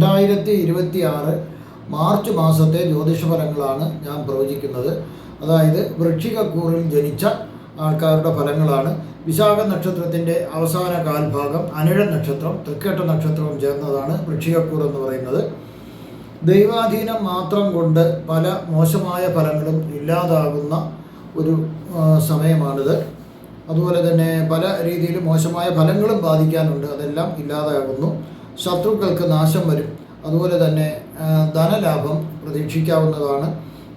2026 March മാസത്തെ ജ്യോതിഷഫലങ്ങളാണ് ഞാൻ പ്രവചിക്കുന്നത്. അതായത് വൃശ്ചികക്കൂറിൽ ജനിച്ച ആൾക്കാരുടെ ഫലങ്ങളാണ്. വിശാഖ നക്ഷത്രത്തിൻ്റെ അവസാന കാൽഭാഗം, അനിഴ നക്ഷത്രം, തൃക്കേട്ട നക്ഷത്രവും ചേർന്നതാണ് വൃശ്ചികക്കൂർ എന്ന് പറയുന്നത്. ദൈവാധീനം മാത്രം കൊണ്ട് പല മോശമായ ഫലങ്ങളും ഇല്ലാതാകുന്ന ഒരു സമയമാണിത്. അതുപോലെ തന്നെ പല രീതിയിൽ മോശമായ ഫലങ്ങളും ബാധിക്കാനുണ്ട്, അതെല്ലാം ഇല്ലാതാകുന്നു. ശത്രുക്കൾക്ക് നാശം വരും. അതുപോലെ തന്നെ ധനലാഭം പ്രതീക്ഷിക്കാവുന്നതാണ്.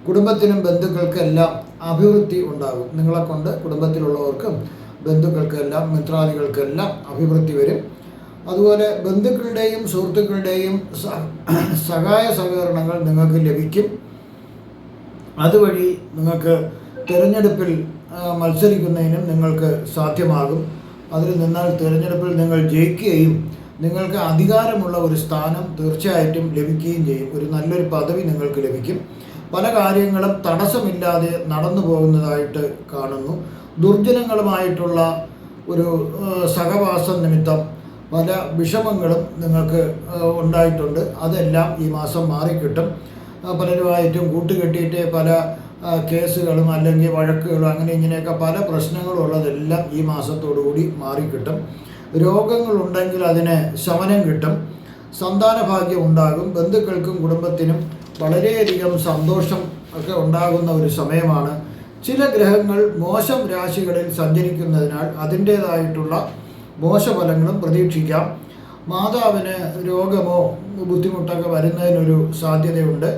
കുടുംബത്തിനും ബന്ധുക്കൾക്കെല്ലാം അഭിവൃദ്ധി ഉണ്ടാകും. നിങ്ങളെക്കൊണ്ട് കുടുംബത്തിലുള്ളവർക്കും ബന്ധുക്കൾക്കെല്ലാം മിത്രാദികൾക്കെല്ലാം അഭിവൃദ്ധി വരും. അതുപോലെ ബന്ധുക്കളുടെയും സുഹൃത്തുക്കളുടെയും സഹായ സഹകരണങ്ങൾ നിങ്ങൾക്ക് ലഭിക്കും. അതുവഴി നിങ്ങൾക്ക് തിരഞ്ഞെടുപ്പിൽ മത്സരിക്കുന്നതിനും നിങ്ങൾക്ക് സാധ്യമാകും. അതിൽ നിന്നാൽ തിരഞ്ഞെടുപ്പിൽ നിങ്ങൾ ജയിക്കുകയും നിങ്ങൾക്ക് അധികാരമുള്ള ഒരു സ്ഥാനം തീർച്ചയായിട്ടും ലഭിക്കുകയും ചെയ്യും. ഒരു നല്ലൊരു പദവി നിങ്ങൾക്ക് ലഭിക്കും. പല കാര്യങ്ങളും തടസ്സമില്ലാതെ നടന്നു പോകുന്നതായിട്ട് കാണുന്നു. ദുർജനങ്ങളുമായിട്ടുള്ള ഒരു സഹവാസം നിമിത്തം പല വിഷമങ്ങളും നിങ്ങൾക്ക് ഉണ്ടായിട്ടുണ്ട്. അതെല്ലാം ഈ മാസം മാറിക്കിട്ടും. പലരുമായിട്ടും കൂട്ടുകെട്ടിയിട്ട് പല കേസുകളും അല്ലെങ്കിൽ വഴക്കുകളും അങ്ങനെ ഇങ്ങനെയൊക്കെ പല പ്രശ്നങ്ങളും ഉള്ളതെല്ലാം ഈ മാസത്തോടുകൂടി മാറിക്കിട്ടും. രോഗങ്ങളുണ്ടെങ്കിൽ അതിന് ശമനം കിട്ടും. സന്താനഭാഗ്യം ഉണ്ടാകും. ബന്ധുക്കൾക്കും കുടുംബത്തിനും വളരെയധികം സന്തോഷം ഒക്കെ ഉണ്ടാകുന്ന ഒരു സമയമാണ്. ചില ഗ്രഹങ്ങൾ മോശം രാശികളിൽ സഞ്ചരിക്കുന്നതിനാൽ അതിൻ്റേതായിട്ടുള്ള മോശഫലങ്ങളും പ്രതീക്ഷിക്കാം. മാതാവിന് രോഗമോ ബുദ്ധിമുട്ടൊക്കെ വരുന്നതിനൊരു സാധ്യതയുണ്ട്.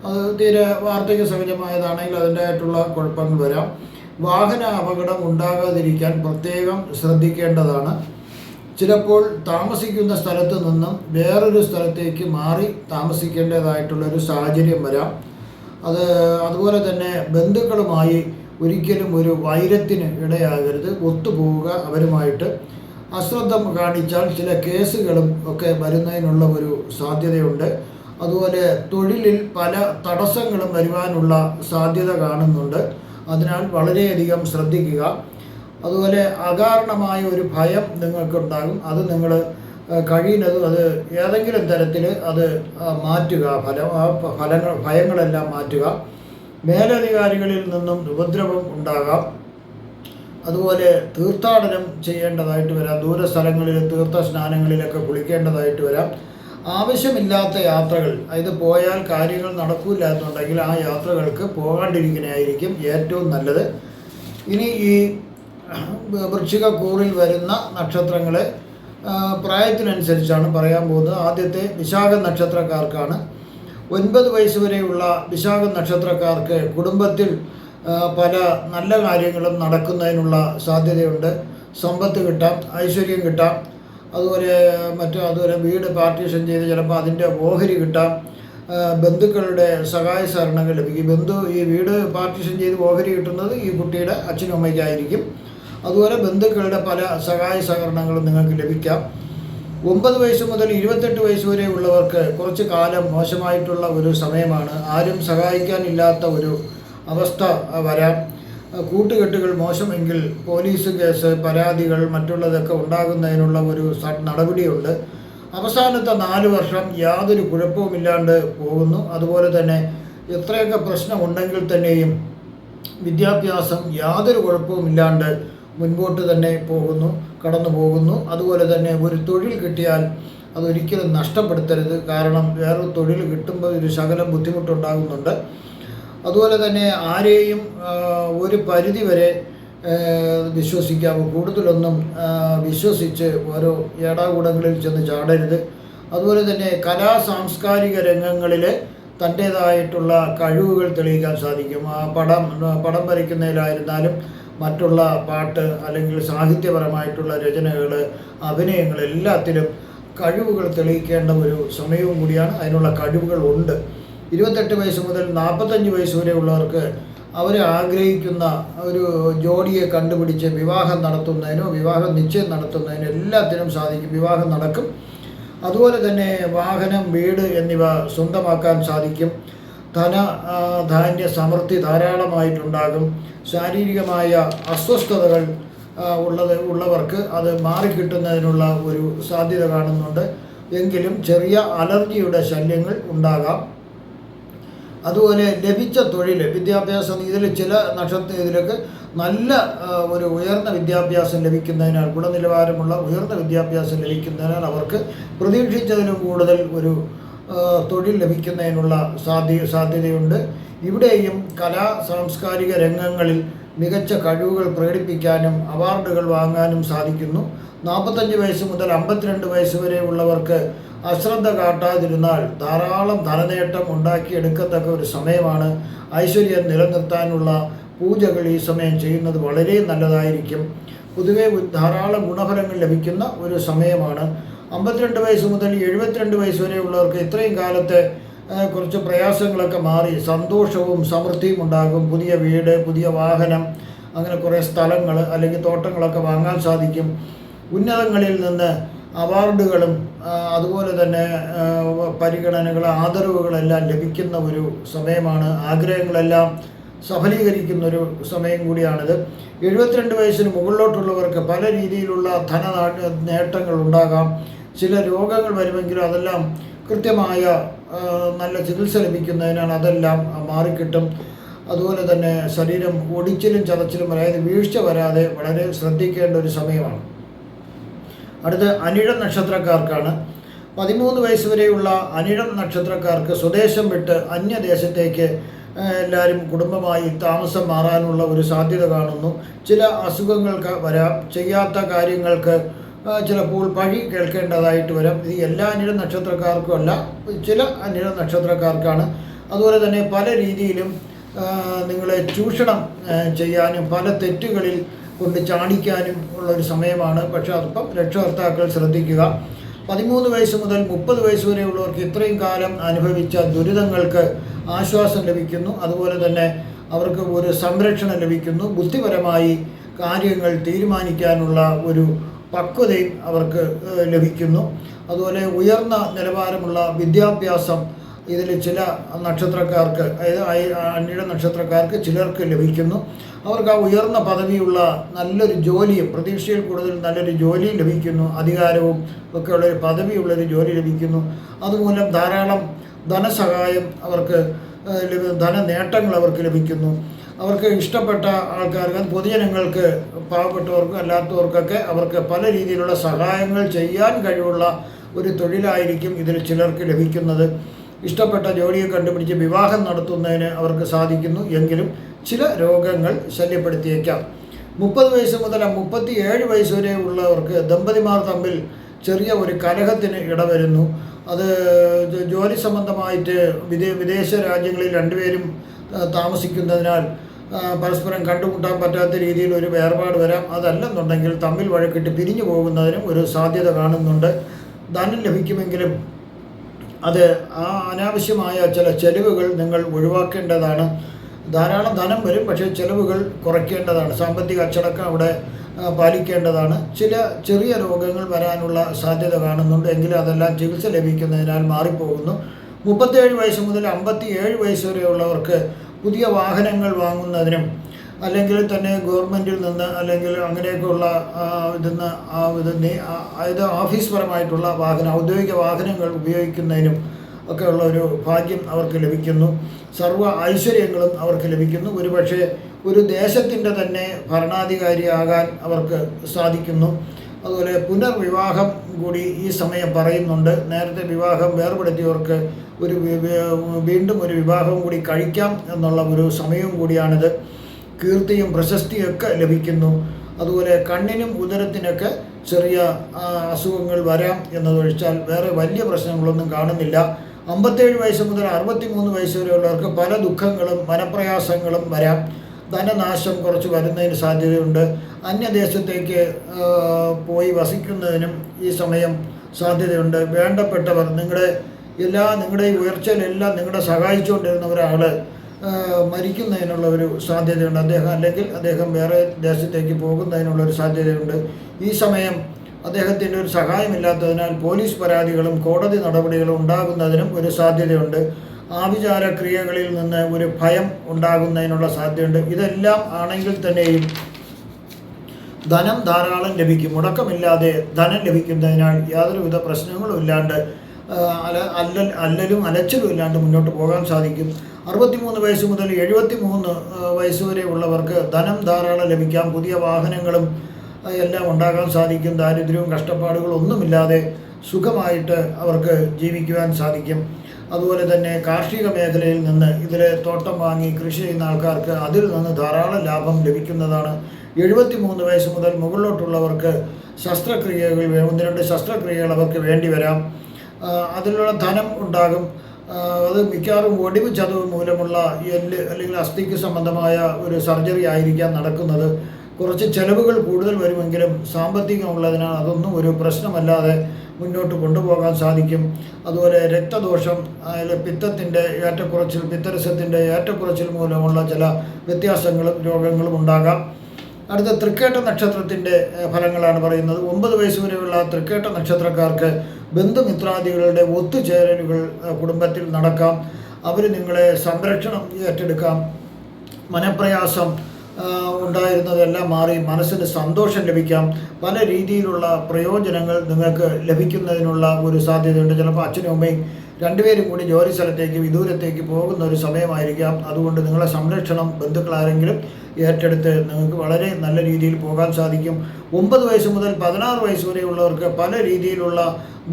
അത് തീരെ വാർദ്ധക്യ സഹജമായതാണെങ്കിൽ അതിൻ്റെതായിട്ടുള്ള കുഴപ്പങ്ങൾ വരാം. വാഹന അപകടം ഉണ്ടാകാതിരിക്കാൻ പ്രത്യേകം ശ്രദ്ധിക്കേണ്ടതാണ്. ചിലപ്പോൾ താമസിക്കുന്ന സ്ഥലത്ത് നിന്നും വേറൊരു സ്ഥലത്തേക്ക് മാറി താമസിക്കേണ്ടതായിട്ടുള്ളൊരു സാഹചര്യം വരാം. അതുപോലെ തന്നെ ബന്ധുക്കളുമായി ഒരിക്കലും ഒരു വൈരത്തിന് ഇടയാകരുത്. ഒത്തുപോവുക അവരുമായിട്ട്. അശ്രദ്ധ കാണിച്ചാൽ ചില കേസുകളും ഒക്കെ വരുന്നതിനുള്ള ഒരു സാധ്യതയുണ്ട്. അതുപോലെ തൊഴിലിൽ പല തടസ്സങ്ങളും വരുവാനുള്ള സാധ്യത കാണുന്നുണ്ട്. അതിനാൽ വളരെയധികം ശ്രദ്ധിക്കുക. അതുപോലെ അകാരണമായ ഒരു ഭയം നിങ്ങൾക്കുണ്ടാകും. അത് നിങ്ങൾ കഴിയുന്നതും അത് ഏതെങ്കിലും തരത്തിൽ അത് മാറ്റുക. ഭയങ്ങളെല്ലാം മാറ്റുക. മേലധികാരികളിൽ നിന്നും ഉപദ്രവം ഉണ്ടാകാം. അതുപോലെ തീർത്ഥാടനം ചെയ്യേണ്ടതായിട്ട് വരാം. ദൂരസ്ഥലങ്ങളിൽ തീർത്ഥ സ്നാനങ്ങളിലൊക്കെ കുളിക്കേണ്ടതായിട്ട് വരാം. ആവശ്യമില്ലാത്ത യാത്രകൾ, ഇത് പോയാൽ കാര്യങ്ങൾ നടക്കില്ല എന്നുണ്ടെങ്കിൽ ആ യാത്രകൾക്ക് പോകാണ്ടിരിക്കുന്നതായിരിക്കും ഏറ്റവും നല്ലത്. ഇനി ഈ വൃശ്ചികക്കൂറിൽ വരുന്ന നക്ഷത്രങ്ങളെ പ്രായത്തിനനുസരിച്ചാണ് പറയാൻ പോകുന്നത്. ആദ്യത്തെ വിശാഖ നക്ഷത്രക്കാർക്കാണ്. 9 വയസ്സ് വരെയുള്ള വിശാഖ നക്ഷത്രക്കാർക്ക് കുടുംബത്തിൽ പല നല്ല കാര്യങ്ങളും നടക്കുന്നതിനുള്ള സാധ്യതയുണ്ട്. സമ്പത്ത് കിട്ടാം, ഐശ്വര്യം കിട്ടാം. അതുപോലെ വീട് പാർട്ടീഷൻ ചെയ്ത് ചിലപ്പോൾ അതിൻ്റെ ഓഹരി കിട്ടാം. ബന്ധുക്കളുടെ സഹായ സഹകരണങ്ങൾ ലഭിക്കും. ഈ വീട് പാർട്ടീഷൻ ചെയ്ത് ഓഹരി കിട്ടുന്നത് ഈ കുട്ടിയുടെ അച്ഛനും അമ്മയ്ക്കായിരിക്കും. അതുപോലെ ബന്ധുക്കളുടെ പല സഹായ സഹകരണങ്ങളും നിങ്ങൾക്ക് ലഭിക്കാം. 9 വയസ്സ് മുതൽ 28 വയസ്സ് വരെ ഉള്ളവർക്ക് കുറച്ച് കാലം മോശമായിട്ടുള്ള ഒരു സമയമാണ്. ആരും സഹായിക്കാനില്ലാത്ത ഒരു അവസ്ഥ വരാം. കൂട്ടുകെട്ടുകൾ മോശമെങ്കിൽ പോലീസ് കേസ്, പരാതികൾ, മറ്റുള്ളതൊക്കെ ഉണ്ടാകുന്നതിനുള്ള ഒരു നടപടിയുണ്ട്. അവസാനത്തെ 4 വർഷം യാതൊരു കുഴപ്പവുമില്ലാണ്ട് പോകുന്നു. അതുപോലെ തന്നെ എത്രയൊക്കെ പ്രശ്നമുണ്ടെങ്കിൽ തന്നെയും വിദ്യാഭ്യാസം യാതൊരു കുഴപ്പവുമില്ലാണ്ട് മുൻപോട്ട് തന്നെ കടന്നു പോകുന്നു. അതുപോലെ തന്നെ ഒരു തൊഴിൽ കിട്ടിയാൽ അതൊരിക്കലും നഷ്ടപ്പെടുത്തരുത്. കാരണം വേറൊരു തൊഴിൽ കിട്ടുമ്പോൾ ഒരു ശകലം ബുദ്ധിമുട്ടുണ്ടാകുന്നുണ്ട്. അതുപോലെ തന്നെ ആരെയും ഒരു പരിധി വരെ വിശ്വസിക്കാവൂ. കൂടുതലൊന്നും വിശ്വസിച്ച് ഓരോ ഏടാകൂടങ്ങളിൽ ചെന്ന് ചാടരുത്. അതുപോലെ തന്നെ സാംസ്കാരിക രംഗങ്ങളിൽ തൻ്റേതായിട്ടുള്ള കഴിവുകൾ തെളിയിക്കാൻ സാധിക്കും. പടം വരയ്ക്കുന്നതിലായിരുന്നാലും മറ്റുള്ള പാട്ട് അല്ലെങ്കിൽ സാഹിത്യപരമായിട്ടുള്ള രചനകൾ, അഭിനയങ്ങൾ, എല്ലാത്തിലും കഴിവുകൾ തെളിയിക്കേണ്ട ഒരു സമയവും കൂടിയാണ്. അതിനുള്ള കഴിവുകൾ ഉണ്ട്. 28 വയസ്സ് മുതൽ 45 വയസ്സ് വരെ ഉള്ളവർക്ക് അവർ ആഗ്രഹിക്കുന്ന ഒരു ജോഡിയെ കണ്ടുപിടിച്ച് വിവാഹം നടത്തുന്നതിനോ വിവാഹ നിശ്ചയം നടത്തുന്നതിനോ എല്ലാത്തിനും സാധിക്കും. വിവാഹം നടക്കും. അതുപോലെ തന്നെ വാഹനം, വീട് എന്നിവ സ്വന്തമാക്കാൻ സാധിക്കും. ധാന്യ സമൃദ്ധി ധാരാളമായിട്ടുണ്ടാകും. ശാരീരികമായ അസ്വസ്ഥതകൾ ഉള്ളവർക്ക് അത് മാറിക്കിട്ടുന്നതിനുള്ള ഒരു സാധ്യത കാണുന്നുണ്ട്. എങ്കിലും ചെറിയ അലർജിയുടെ ശല്യങ്ങൾ ഉണ്ടാകാം. അതുപോലെ ലഭിച്ച തൊഴിൽ, വിദ്യാഭ്യാസം, ഇതിലൊക്കെ നല്ല ഒരു ഉയർന്ന വിദ്യാഭ്യാസം ലഭിക്കുന്നതിനാൽ, ഗുണനിലവാരമുള്ള ഉയർന്ന വിദ്യാഭ്യാസം ലഭിക്കുന്നതിനാൽ അവർക്ക് പ്രതീക്ഷിച്ചതിലും കൂടുതൽ ഒരു തൊഴിൽ ലഭിക്കുന്നതിനുള്ള സാധ്യതയുണ്ട്. ഇവിടെയും കലാ സാംസ്കാരിക രംഗങ്ങളിൽ മികച്ച കഴിവുകൾ പ്രകടിപ്പിക്കാനും അവാർഡുകൾ വാങ്ങാനും സാധിക്കുന്നു. 45 വയസ്സ് മുതൽ 52 വയസ്സ് വരെ ഉള്ളവർക്ക് അശ്രദ്ധ കാട്ടാതിരുന്നാൽ ധാരാളം ധനനേട്ടം ഉണ്ടാക്കിയെടുക്കത്തക്ക ഒരു സമയമാണ്. ഐശ്വര്യം നിലനിർത്താനുള്ള പൂജകൾ ഈ സമയം ചെയ്യുന്നത് വളരെ നല്ലതായിരിക്കും. പൊതുവെ ധാരാളം ഗുണഫലങ്ങൾ ലഭിക്കുന്ന ഒരു സമയമാണ്. 52 വയസ്സ് മുതൽ 72 വയസ്സ് വരെ ഉള്ളവർക്ക് ഇത്രയും കാലത്തെ കുറച്ച് പ്രയാസങ്ങളൊക്കെ മാറി സന്തോഷവും സമൃദ്ധിയും ഉണ്ടാകും. പുതിയ വീട്, പുതിയ വാഹനം, അങ്ങനെ കുറേ സ്ഥലങ്ങൾ അല്ലെങ്കിൽ തോട്ടങ്ങളൊക്കെ വാങ്ങാൻ സാധിക്കും. ഉന്നതങ്ങളിൽ നിന്ന് അവാർഡുകളും അതുപോലെ തന്നെ പരിഗണനകൾ, ആദരവുകളെല്ലാം ലഭിക്കുന്ന ഒരു സമയമാണ്. ആഗ്രഹങ്ങളെല്ലാം സഫലീകരിക്കുന്നൊരു സമയം കൂടിയാണിത്. 72 വയസ്സിന് മുകളിലോട്ടുള്ളവർക്ക് പല രീതിയിലുള്ള നേട്ടങ്ങൾ ഉണ്ടാകാം. ചില രോഗങ്ങൾ വരുമെങ്കിലും അതെല്ലാം കൃത്യമായ നല്ല ചികിത്സ ലഭിക്കുന്നതിനാണ് അതെല്ലാം മാറിക്കിട്ടും. അതുപോലെ തന്നെ ശരീരം ഒടിച്ചിലും ചതച്ചിലും അതായത് വീഴ്ച വരാതെ വളരെ ശ്രദ്ധിക്കേണ്ട ഒരു സമയമാണ്. അടുത്ത അനിഴം നക്ഷത്രക്കാർക്കാണ്. 13 വയസ്സ് വരെയുള്ള അനിഴം നക്ഷത്രക്കാർക്ക് സ്വദേശം വിട്ട് അന്യദേശത്തേക്ക് എല്ലാവരും കുടുംബമായി താമസം മാറാനുള്ള ഒരു സാധ്യത കാണുന്നു. ചില അസുഖങ്ങൾക്ക് വരാം, ചെയ്യാത്ത കാര്യങ്ങൾക്ക് ചിലപ്പോൾ പഴി കേൾക്കേണ്ടതായിട്ട് വരാം. ഇത് എല്ലാ അനിഴം നക്ഷത്രക്കാർക്കും അല്ല, ചില അനിഴം നക്ഷത്രക്കാർക്കാണ്. അതുപോലെ തന്നെ പല രീതിയിലും നിങ്ങളെ ചൂഷണം ചെയ്യാനും പല തെറ്റുകളിൽ കൊണ്ട് ചാടിക്കാനും ഉള്ളൊരു സമയമാണ്. പക്ഷേ അതിപ്പം രക്ഷകർത്താക്കൾ ശ്രദ്ധിക്കുക. 13 വയസ്സ് മുതൽ 30 വയസ്സ് വരെയുള്ളവർക്ക് ഇത്രയും കാലം അനുഭവിച്ച ദുരിതങ്ങൾക്ക് ആശ്വാസം ലഭിക്കുന്നു. അതുപോലെ തന്നെ അവർക്ക് ഒരു സംരക്ഷണം ലഭിക്കുന്നു. ബുദ്ധിപരമായി കാര്യങ്ങൾ തീരുമാനിക്കാനുള്ള ഒരു പക്വതയും അവർക്ക് ലഭിക്കുന്നു. അതുപോലെ ഉയർന്ന നിലവാരമുള്ള വിദ്യാഭ്യാസം ഇതിൽ ചില നക്ഷത്രക്കാർക്ക്, അതായത് അനിഴം നക്ഷത്രക്കാർക്ക് ചിലർക്ക് ലഭിക്കുന്നു. അവർക്ക് ആ ഉയർന്ന പദവിയുള്ള നല്ലൊരു ജോലിയും, പ്രതീക്ഷയിൽ കൂടുതൽ നല്ലൊരു ജോലിയും ലഭിക്കുന്നു. അധികാരവും ഒക്കെ ഉള്ളൊരു പദവിയുള്ളൊരു ജോലി ലഭിക്കുന്നു. അതുമൂലം ധാരാളം ധനസഹായം അവർക്ക്, ധനനേട്ടങ്ങൾ അവർക്ക് ലഭിക്കുന്നു. അവർക്ക് ഇഷ്ടപ്പെട്ട ആൾക്കാർക്ക്, പൊതുജനങ്ങൾക്ക്, പാവപ്പെട്ടവർക്കും അല്ലാത്തവർക്കൊക്കെ അവർക്ക് പല രീതിയിലുള്ള സഹായങ്ങൾ ചെയ്യാൻ കഴിവുള്ള ഒരു തൊഴിലായിരിക്കും ഇതിൽ ചിലർക്ക് ലഭിക്കുന്നത്. ഇഷ്ടപ്പെട്ട ജോലിയെ കണ്ടുപിടിച്ച് വിവാഹം നടത്തുന്നതിന് അവർക്ക് സാധിക്കുന്നു. എങ്കിലും ചില രോഗങ്ങൾ ശല്യപ്പെടുത്തിയേക്കാം. 30 വയസ്സ് മുതൽ 37 വയസ്സ് വരെ ഉള്ളവർക്ക് ദമ്പതിമാർ തമ്മിൽ ചെറിയ ഒരു കലഹത്തിന് ഇടവരുന്നു. അത് ജോലി സംബന്ധമായിട്ട് വിദേശ രാജ്യങ്ങളിൽ രണ്ടുപേരും താമസിക്കുന്നതിനാൽ പരസ്പരം കണ്ടുമുട്ടാൻ പറ്റാത്ത രീതിയിൽ ഒരു വേർപാട് വരാം. അതല്ലെന്നുണ്ടെങ്കിൽ തമ്മിൽ വഴക്കിട്ട് പിരിഞ്ഞു പോകുന്നതിനും ഒരു സാധ്യത കാണുന്നുണ്ട്. ധനം ലഭിക്കുമെങ്കിലും അത് അനാവശ്യമായ ചില ചെലവുകൾ നിങ്ങൾ ഒഴിവാക്കേണ്ടതാണ്. ധാരാളം ധനം വരും, പക്ഷേ ചെലവുകൾ കുറയ്ക്കേണ്ടതാണ്. സാമ്പത്തിക അച്ചടക്കം അവിടെ പാലിക്കേണ്ടതാണ്. ചെറിയ രോഗങ്ങൾ വരാനുള്ള സാധ്യത കാണുന്നുണ്ട്, എങ്കിലും അതെല്ലാം ചികിത്സ ലഭിക്കുന്നതിനാൽ മാറിപ്പോകുന്നു. 37 വയസ്സ് മുതൽ 57 വയസ്സ് വരെയുള്ളവർക്ക് പുതിയ വാഹനങ്ങൾ വാങ്ങുന്നതിനും അല്ലെങ്കിൽ തന്നെ ഗവൺമെൻറ്റിൽ നിന്ന് അല്ലെങ്കിൽ അങ്ങനെയൊക്കെയുള്ള അതായത് ഓഫീസ് പരമായിട്ടുള്ള ഔദ്യോഗിക വാഹനങ്ങൾ ഉപയോഗിക്കുന്നതിനും ഒക്കെയുള്ള ഒരു ഭാഗ്യം അവർക്ക് ലഭിക്കുന്നു. സർവ്വ ഐശ്വര്യങ്ങളും അവർക്ക് ലഭിക്കുന്നു. ഒരുപക്ഷെ ഒരു ദേശത്തിൻ്റെ തന്നെ ഭരണാധികാരിയാകാൻ അവർക്ക് സാധിക്കുന്നു. അതുപോലെ പുനർവിവാഹം കൂടി ഈ സമയം പറയുന്നുണ്ട്. നേരത്തെ വിവാഹം വേർപെടുത്തിയവർക്ക് വീണ്ടും ഒരു വിവാഹം കൂടി കഴിക്കാം എന്നുള്ള ഒരു സമയവും കൂടിയാണിത്. കീർത്തിയും പ്രശസ്തിയൊക്കെ ലഭിക്കുന്നു. അതുപോലെ കണ്ണിനും ഉദരത്തിനൊക്കെ ചെറിയ അസുഖങ്ങൾ വരാം എന്നതൊഴിച്ചാൽ വേറെ വലിയ പ്രശ്നങ്ങളൊന്നും കാണുന്നില്ല. 57 വയസ്സ് മുതൽ 63 വയസ്സ് വരെയുള്ളവർക്ക് പല ദുഃഖങ്ങളും മനപ്രയാസങ്ങളും വരാം. ധനനാശം കുറച്ച് വരുന്നതിന് സാധ്യതയുണ്ട്. അന്യദേശത്തേക്ക് പോയി വസിക്കുന്നതിനും ഈ സമയം സാധ്യതയുണ്ട്. വേണ്ടപ്പെട്ടവർ, നിങ്ങളുടെ ഈ ഉയർച്ചയിലെല്ലാം നിങ്ങളെ സഹായിച്ചുകൊണ്ടിരുന്ന ഒരാൾ മരിക്കുന്നതിനുള്ള ഒരു സാധ്യതയുണ്ട്. അദ്ദേഹം വേറെ ദേശത്തേക്ക് പോകുന്നതിനുള്ളൊരു സാധ്യതയുണ്ട്. ഈ സമയം അദ്ദേഹത്തിൻ്റെ ഒരു സഹായമില്ലാത്തതിനാൽ പോലീസ് പരാതികളും കോടതി നടപടികളും ഉണ്ടാകുന്നതിനും ഒരു സാധ്യതയുണ്ട്. ആഭിചാര ക്രിയകളിൽ നിന്ന് ഒരു ഭയം ഉണ്ടാകുന്നതിനുള്ള സാധ്യതയുണ്ട്. ഇതെല്ലാം ആണെങ്കിൽ തന്നെയും ധനം ധാരാളം ലഭിക്കും. മുടക്കമില്ലാതെ ധനം ലഭിക്കുന്നതിനാൽ യാതൊരുവിധ പ്രശ്നങ്ങളും ഇല്ലാണ്ട് അല്ലലും അലച്ചിലും ഇല്ലാണ്ട് മുന്നോട്ട് പോകാൻ സാധിക്കും. 63 വയസ്സ് മുതൽ 73 വയസ്സ് വരെ ഉള്ളവർക്ക് ധനം ധാരാളം ലഭിക്കാം. പുതിയ വാഹനങ്ങളും എല്ലാം ഉണ്ടാകാൻ സാധിക്കും. ദാരിദ്ര്യവും കഷ്ടപ്പാടുകളും ഒന്നുമില്ലാതെ സുഖമായിട്ട് അവർക്ക് ജീവിക്കുവാൻ സാധിക്കും. അതുപോലെ തന്നെ കാർഷിക മേഖലയിൽ നിന്ന് ഇതിൽ തോട്ടം വാങ്ങി കൃഷി ചെയ്യുന്ന ആൾക്കാർക്ക് അതിൽ നിന്ന് ധാരാളം ലാഭം ലഭിക്കുന്നതാണ്. 73 വയസ്സ് മുതൽ മുകളിലോട്ടുള്ളവർക്ക് ശസ്ത്രക്രിയകൾ 1-2 ശസ്ത്രക്രിയകൾ അവർക്ക് വേണ്ടി വരാം. അതിലുള്ള ധനം ഉണ്ടാകും. അത് മിക്കവാറും ഒടിവ് ചതവ് മൂലമുള്ള എല്ല് അല്ലെങ്കിൽ അസ്ഥിക്ക് സംബന്ധമായ ഒരു സർജറി ആയിരിക്കാം നടക്കുന്നത്. കുറച്ച് ചിലവുകൾ കൂടുതൽ വരുമെങ്കിലും സാമ്പത്തികമുള്ളതിനാൽ അതൊന്നും ഒരു പ്രശ്നമല്ലാതെ മുന്നോട്ട് കൊണ്ടുപോകാൻ സാധിക്കും. അതുപോലെ രക്തദോഷം, പിത്തത്തിൻ്റെ ഏറ്റക്കുറച്ചിൽ, പിത്തരസത്തിൻ്റെ ഏറ്റക്കുറച്ചിൽ മൂലമുള്ള ചില വ്യത്യാസങ്ങളും രോഗങ്ങളും ഉണ്ടാകാം. അടുത്ത തൃക്കേട്ട നക്ഷത്രത്തിൻ്റെ ഫലങ്ങളാണ് പറയുന്നത്. 9 വയസ്സ് വരെയുള്ള തൃക്കേട്ട നക്ഷത്രക്കാർക്ക് ബന്ധുമിത്രാദികളുടെ ഒത്തുചേരലുകൾ കുടുംബത്തിൽ നടക്കാം. അവർ നിങ്ങളെ സംരക്ഷണം ഏറ്റെടുക്കാം. മനപ്രയാസം ഉണ്ടായിരുന്നതെല്ലാം മാറി മനസ്സിന് സന്തോഷം ലഭിക്കാം. പല രീതിയിലുള്ള പ്രയോജനങ്ങൾ നിങ്ങൾക്ക് ലഭിക്കുന്നതിനുള്ള ഒരു സാധ്യതയുണ്ട്. ചിലപ്പോൾ അച്ഛനും അമ്മയും രണ്ടുപേരും കൂടി ജോലി സ്ഥലത്തേക്ക് വിദൂരത്തേക്ക് പോകുന്ന ഒരു സമയമായിരിക്കാം. അതുകൊണ്ട് നിങ്ങളെ സംരക്ഷണം ബന്ധുക്കളാരെങ്കിലും ഏറ്റെടുത്ത് നിങ്ങൾക്ക് വളരെ നല്ല രീതിയിൽ പോകാൻ സാധിക്കും. 9 വയസ്സ് മുതൽ 16 വയസ്സ് വരെയുള്ളവർക്ക് പല രീതിയിലുള്ള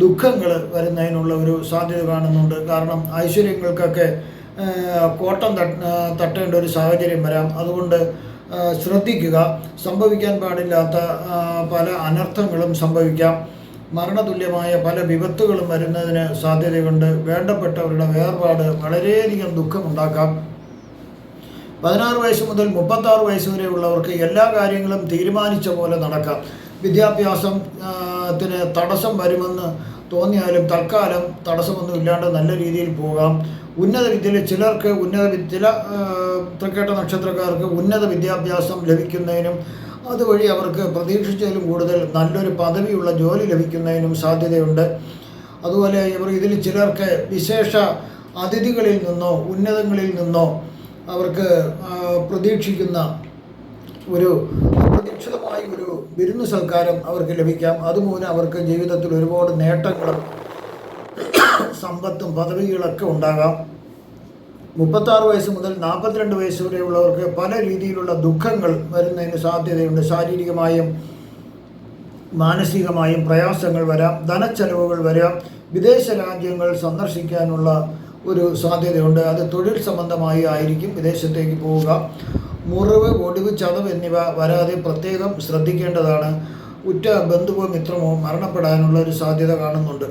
ദുഃഖങ്ങൾ വരുന്നതിനുള്ള ഒരു സാധ്യത കാണുന്നുണ്ട്. കാരണം ഐശ്വര്യങ്ങൾക്കൊക്കെ കോട്ടം തട്ടേണ്ട ഒരു സാഹചര്യം വരാം. അതുകൊണ്ട് ശ്രദ്ധിക്കുക. സംഭവിക്കാൻ പാടില്ലാത്ത പല അനർത്ഥങ്ങളും സംഭവിക്കാം. മരണതുല്യമായ പല വിപത്തുകളും വരുന്നതിന് സാധ്യതയുണ്ട്. വേണ്ടപ്പെട്ടവരുടെ വേർപാട് വളരെയധികം ദുഃഖമുണ്ടാക്കാം. 16 വയസ്സ് മുതൽ 36 വയസ്സ് വരെയുള്ളവർക്ക് എല്ലാ കാര്യങ്ങളും തീരുമാനിച്ച പോലെ നടക്കാം. വിദ്യാഭ്യാസത്തിന് തടസ്സം വരുമെന്ന് തോന്നിയാലും തൽക്കാലം തടസ്സമൊന്നും ഇല്ലാണ്ട് നല്ല രീതിയിൽ പോകാം. ഉന്നത വിദ്യയിൽ ചിലർക്ക് ചില തൃക്കേട്ട നക്ഷത്രക്കാർക്ക് ഉന്നത വിദ്യാഭ്യാസം ലഭിക്കുന്നതിനും അതുവഴി അവർക്ക് പ്രതീക്ഷിച്ചതിലും കൂടുതൽ നല്ലൊരു പദവിയുള്ള ജോലി ലഭിക്കുന്നതിനും സാധ്യതയുണ്ട്. അതുപോലെ ഇതിൽ ചിലർക്ക് വിശേഷ അതിഥികളിൽ നിന്നോ ഉന്നതങ്ങളിൽ നിന്നോ അവർക്ക് പ്രതീക്ഷിക്കുന്ന അപ്രതീക്ഷിതമായ ഒരു വിരുന്നു സൽക്കാരം അവർക്ക് ലഭിക്കാം. അതുമൂലം അവർക്ക് ജീവിതത്തിൽ ഒരുപാട് നേട്ടങ്ങളും സമ്പത്തും പദവികളൊക്കെ ഉണ്ടാകാം. 36 വയസ്സ് മുതൽ 42 വയസ്സ് വരെയുള്ളവർക്ക് പല രീതിയിലുള്ള ദുഃഖങ്ങൾ വരുന്നതിന് സാധ്യതയുണ്ട്. ശാരീരികമായും മാനസികമായും പ്രയാസങ്ങൾ വരാം. ധനച്ചെലവുകൾ വരാം. വിദേശ രാജ്യങ്ങൾ സന്ദർശിക്കാനുള്ള ഒരു സാധ്യതയുണ്ട്. അത് തൊഴിൽ സംബന്ധമായി ആയിരിക്കും വിദേശത്തേക്ക് പോവുക. മുറിവ്, ഒടിവ്, ചതവ് എന്നിവ വരാതെ പ്രത്യേകം ശ്രദ്ധിക്കേണ്ടതാണ്. ഉറ്റ ബന്ധുവോ മിത്രമോ മരണപ്പെടാനുള്ള ഒരു സാധ്യത കാണുന്നുണ്ട്.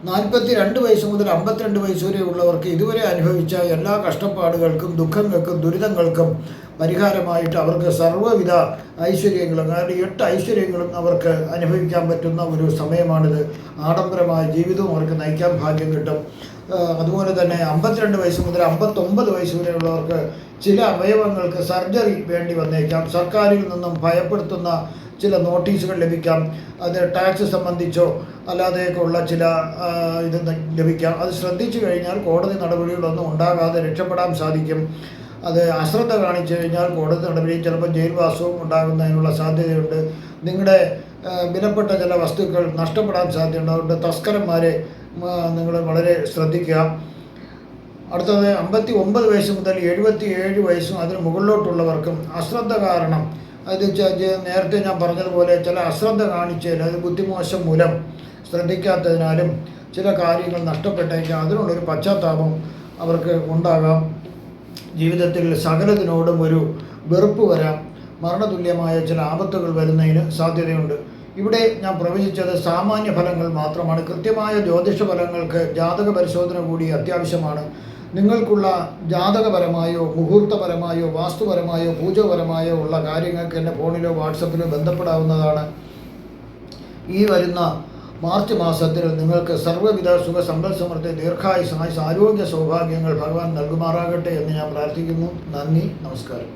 42 വയസ്സ് മുതൽ 52 വയസ്സ് വരെ ഉള്ളവർക്ക് ഇതുവരെ അനുഭവിച്ച എല്ലാ കഷ്ടപ്പാടുകൾക്കും ദുഃഖങ്ങൾക്കും ദുരിതങ്ങൾക്കും പരിഹാരമായിട്ട് അവർക്ക് സർവ്വവിധ ഐശ്വര്യങ്ങളും, അതായത് 8 ഐശ്വര്യങ്ങളും അവർക്ക് അനുഭവിക്കാൻ പറ്റുന്ന ഒരു സമയമാണിത്. ആഡംബരമായ ജീവിതവും അവർക്ക് നയിക്കാൻ ഭാഗ്യം കിട്ടും. അതുപോലെ തന്നെ 52 വയസ്സ് മുതൽ 59 വയസ്സ് വരെയുള്ളവർക്ക് ചില അവയവങ്ങൾക്ക് സർജറി വേണ്ടി വന്നേക്കാം. സർക്കാരിൽ നിന്നും ഭയപ്പെടുത്തുന്ന ചില നോട്ടീസുകൾ ലഭിക്കാം. അത് ടാക്സ് സംബന്ധിച്ചോ അല്ലാതെയൊക്കെയുള്ള ചില ഇത് ലഭിക്കാം. അത് ശ്രദ്ധിച്ചു കഴിഞ്ഞാൽ കോടതി നടപടികളൊന്നും ഉണ്ടാകാതെ രക്ഷപ്പെടാൻ സാധിക്കും. അത് അശ്രദ്ധ കാണിച്ചു കഴിഞ്ഞാൽ കോടതി നടപടിയും ചിലപ്പോൾ ജയിൽവാസവും ഉണ്ടാകുന്നതിനുള്ള സാധ്യതയുണ്ട്. നിങ്ങളുടെ വിലപ്പെട്ട ചില വസ്തുക്കൾ നഷ്ടപ്പെടാൻ സാധ്യതയുണ്ട്. അതുകൊണ്ട് തസ്കരന്മാരെ നിങ്ങൾ വളരെ ശ്രദ്ധിക്കുക. അടുത്തത് 59 വയസ്സ് മുതൽ 77 വയസ്സും അതിന് മുകളിലോട്ടുള്ളവർക്കും അശ്രദ്ധ കാരണം, അത് നേരത്തെ ഞാൻ പറഞ്ഞതുപോലെ ചില അശ്രദ്ധ കാണിച്ചതിൽ, അത് ബുദ്ധിമോശം മൂലം ശ്രദ്ധിക്കാത്തതിനാലും ചില കാര്യങ്ങൾ നഷ്ടപ്പെട്ടേക്കാം. അതിനുള്ളൊരു പശ്ചാത്താപം അവർക്ക് ഉണ്ടാകാം. ജീവിതത്തിൽ സകലത്തിനോടും ഒരു വെറുപ്പ് വരാം. മരണതുല്യമായ ചില ആപത്തുകൾ വരുന്നതിന് സാധ്യതയുണ്ട്. ഇവിടെ ഞാൻ പ്രവചിച്ചത് സാമാന്യ ഫലങ്ങൾ മാത്രമാണ്. കൃത്യമായ ജ്യോതിഷ ഫലങ്ങൾക്ക് ജാതക പരിശോധന കൂടി അത്യാവശ്യമാണ്. നിങ്ങൾക്കുള്ള ജാതകപരമായോ മുഹൂർത്തപരമായോ വാസ്തുപരമായോ പൂജപരമായോ ഉള്ള കാര്യങ്ങൾക്ക് എൻ്റെ ഫോണിലോ വാട്സപ്പിലോ ബന്ധപ്പെടാവുന്നതാണ്. ഈ വരുന്ന മാർച്ച് മാസത്തിൽ നിങ്ങൾക്ക് സർവ്വവിധ സുഖ സമ്പൽ സമൃദ്ധി, ദീർഘായുസ്, ആരോഗ്യ സൗഭാഗ്യങ്ങൾ ഭഗവാൻ നൽകുമാറാകട്ടെ എന്ന് ഞാൻ പ്രാർത്ഥിക്കുന്നു. നന്ദി, നമസ്കാരം.